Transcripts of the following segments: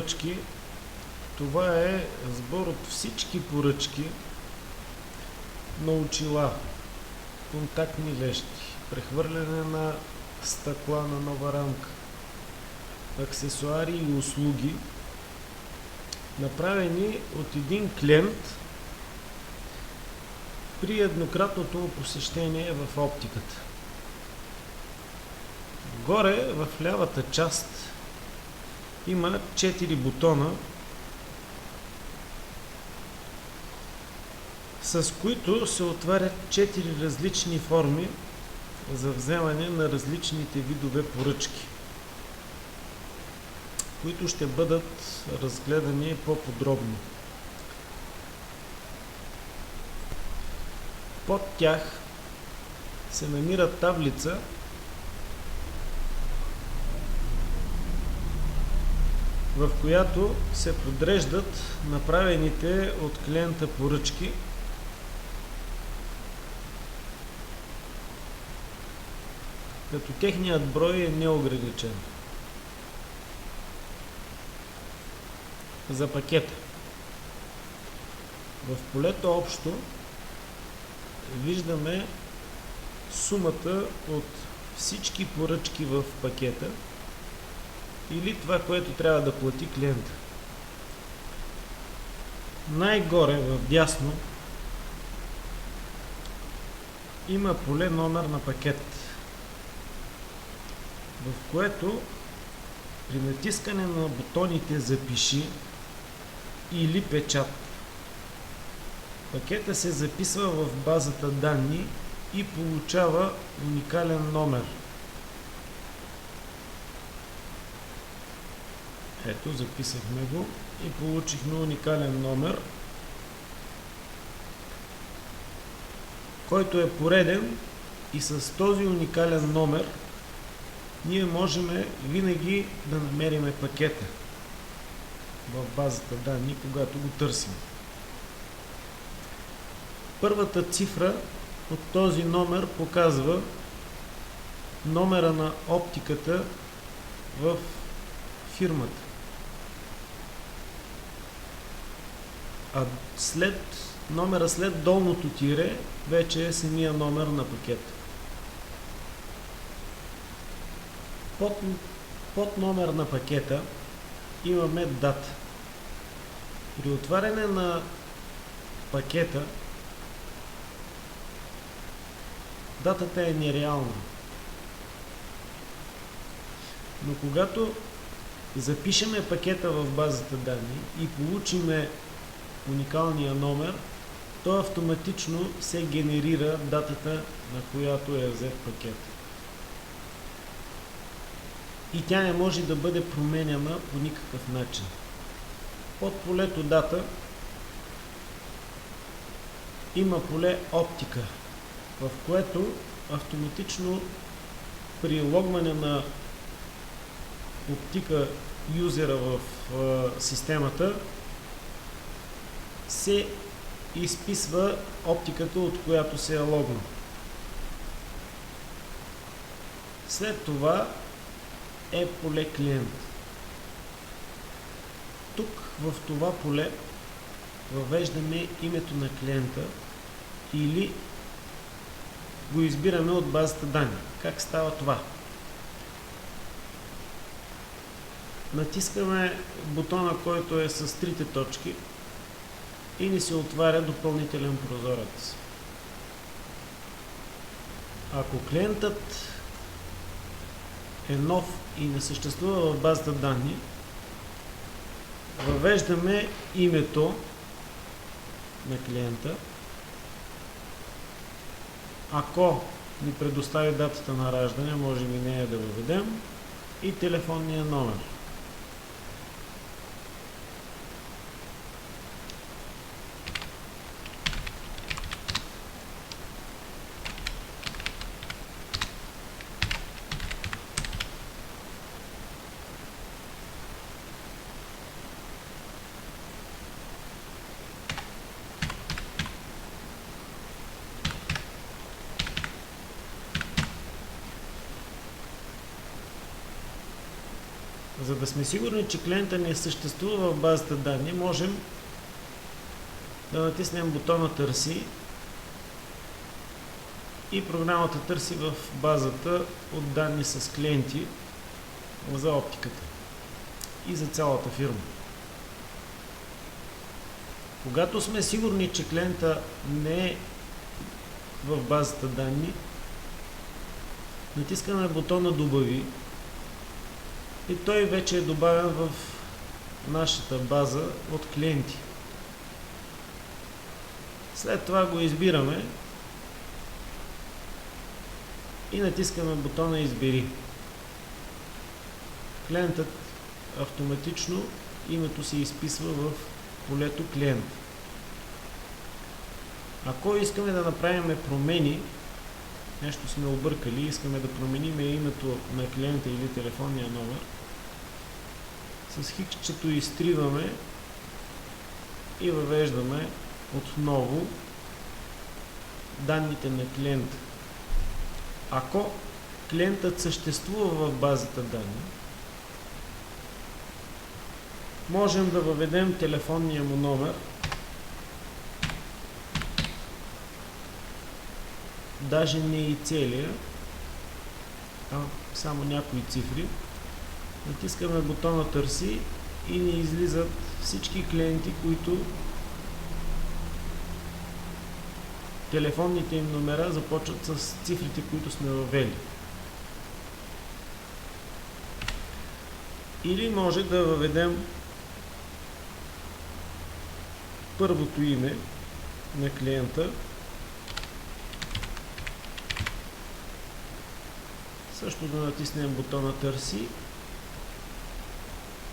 поръчки. Това е сбор от всички поръчки на очила, контактни лещи, прехвърляне на стъкла на нова рамка, аксесуари и услуги, направени от един клиент при еднократното му посещение в оптиката. Горе в лявата част има 4 бутона, с които се отварят 4 различни форми за вземане на различните видове поръчки, които ще бъдат разгледани по-подробно. Под тях се намира таблица, в която се подреждат направените от клиента поръчки, като техният брой е неограничен. За пакета. В полето общо виждаме сумата от всички поръчки в пакета или това, което трябва да плати клиента. Най-горе в дясно има поле номер на пакет, в което при натискане на бутоните "Запиши" или "Печат" пакета се записва в базата данни и получава уникален номер. Ето, записахме го и получихме уникален номер, който е пореден, и с този уникален номер ние можем винаги да намерим пакета в базата данни, когато го търсим. Първата цифра от този номер показва номера на оптиката в фирмата. А номера след долното тире вече е самия номер на пакета. Под номер на пакета имаме дата. При отваряне на пакета датата е нереална. Но когато запишеме пакета в базата данни и получиме уникалния номер, то автоматично се генерира датата, на която е взет пакет. И тя не може да бъде променяна по никакъв начин. Под полето дата има поле оптика, в което автоматично при логване на оптика юзера в системата се изписва оптиката, от която се е логнал. След това е поле клиент. Тук в това поле въвеждаме името на клиента или го избираме от базата данни. Как става това? Натискаме бутона, който е с трите точки, и ни се отваря допълнителен прозорец. Ако клиентът е нов и не съществува в базата данни, въвеждаме името на клиента. Ако ни предостави датата на раждане, можем и нея да въведем, и телефонния номер. За да сме сигурни, че клиента не съществува в базата данни, можем да натиснем бутона Търси и програмата търси в базата от данни с клиенти за оптиката и за цялата фирма. Когато сме сигурни, че клиента не е в базата данни, натискаме бутона Добави и той вече е добавен в нашата база от клиенти. След това го избираме и натискаме бутона Избери. Клиентът автоматично името се изписва в полето Клиент. Ако искаме да направим промени, нещо сме объркали, искаме да променим името на клиента или телефонния номер, с хикчето изтриваме и въвеждаме отново данните на клиента. Ако клиентът съществува в базата данни, можем да въведем телефонния му номер, даже не и целия, а само някои цифри. Натискаме бутона Търси и ни излизат всички клиенти, които телефонните им номера започват с цифрите, които сме въвели. Или може да въведем първото име на клиента, също да натиснем бутона Търси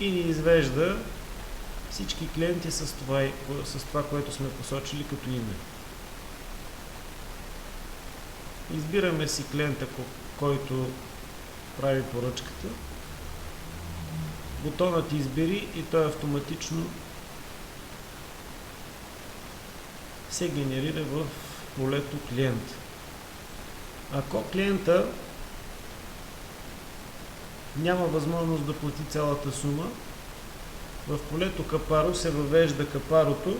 и ни извежда всички клиенти с това, което сме посочили като име. Избираме си клиента, който прави поръчката. Бутонът Избери и той автоматично се генерира в полето Клиент. Ако клиента няма възможност да плати цялата сума, в полето Капаро се въвежда капарото,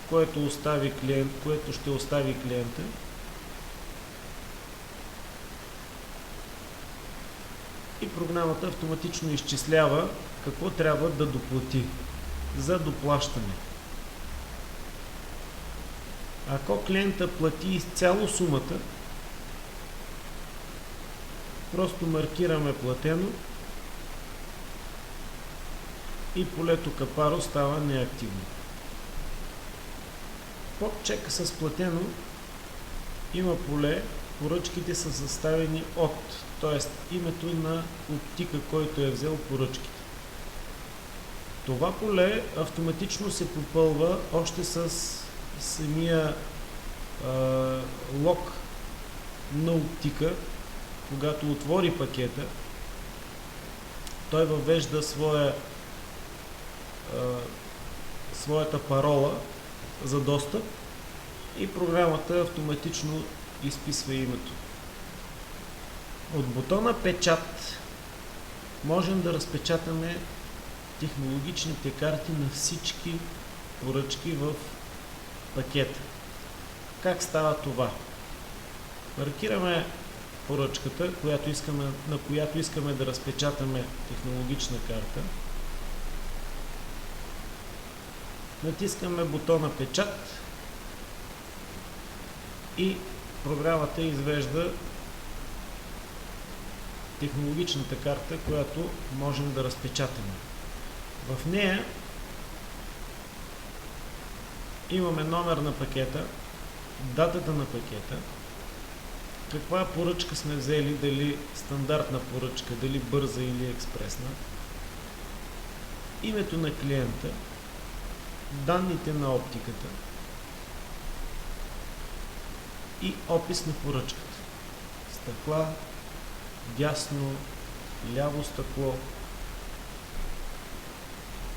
което ще остави клиента. И програмата автоматично изчислява какво трябва да доплати за доплащане. Ако клиента плати изцяло сумата, просто маркираме платено и полето Капаро става неактивно. Под чека с платено има поле поръчките са съставени от, т.е. името на оптика, който е взел поръчките. Това поле автоматично се попълва още с самия лог на оптика. Когато отвори пакета, той въвежда своята парола за достъп и програмата автоматично изписва името. От бутона Печат можем да разпечатаме технологичните карти на всички поръчки в пакета. Как става това? Маркираме поръчката, на която искаме да разпечатаме технологична карта. Натискаме бутона Печат и програмата извежда технологичната карта, която можем да разпечатаме. В нея имаме номер на пакета, датата на пакета, каква поръчка сме взели, дали стандартна поръчка, дали бърза или експресна, името на клиента, данните на оптиката и опис на поръчката. Стъкла, дясно, ляво стъкло,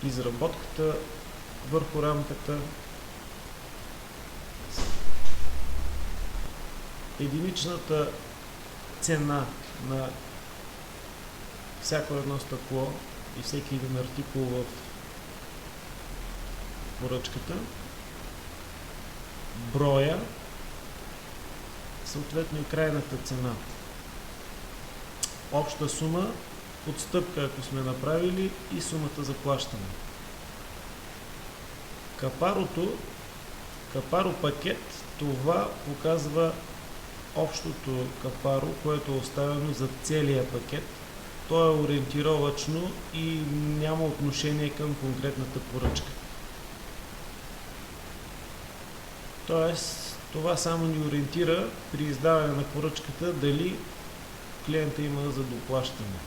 изработката върху рамката, единичната цена на всяко едно стъкло и всеки един артикул в поръчката, броя, съответно и крайната цена. Обща сума, отстъпка, ако сме направили, и сумата за плащане. Капаро пакет, това показва общото капаро, което е оставено за целия пакет. То е ориентировачно и няма отношение към конкретната поръчка. Тоест, това само ни ориентира при издаване на поръчката дали клиента има за доплащане.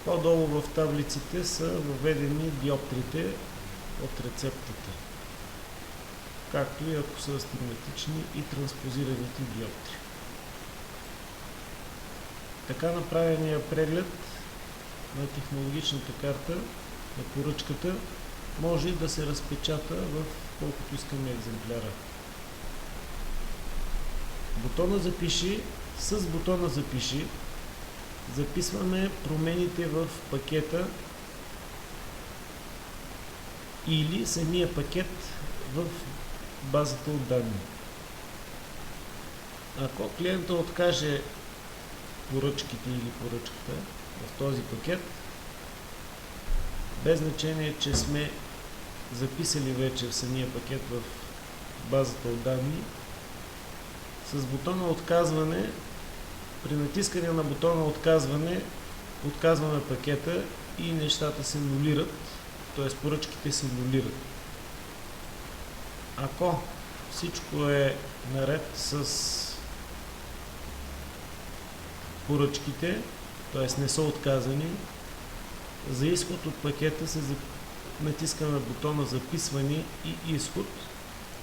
По-долу в таблиците са въведени диоптрите от рецептата, както и ако са астигматични и транспозираните диоптри. Така направения преглед на технологичната карта на поръчката може да се разпечата в колкото искаме екземпляра. С бутона Запиши записваме промените в пакета или самия пакет в базата от данни. Ако клиента откаже поръчките или поръчката в този пакет, без значение, че сме записали вече в самия пакет в базата от данни, с бутона отказване, при натискане на бутона отказване, отказваме пакета и нещата се нулират, т.е. поръчките се нулират. Ако всичко е наред с поръчките, т.е. не са отказани, за изход от пакета натискаме бутона Записване и изход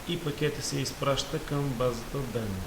и пакета се изпраща към базата данни.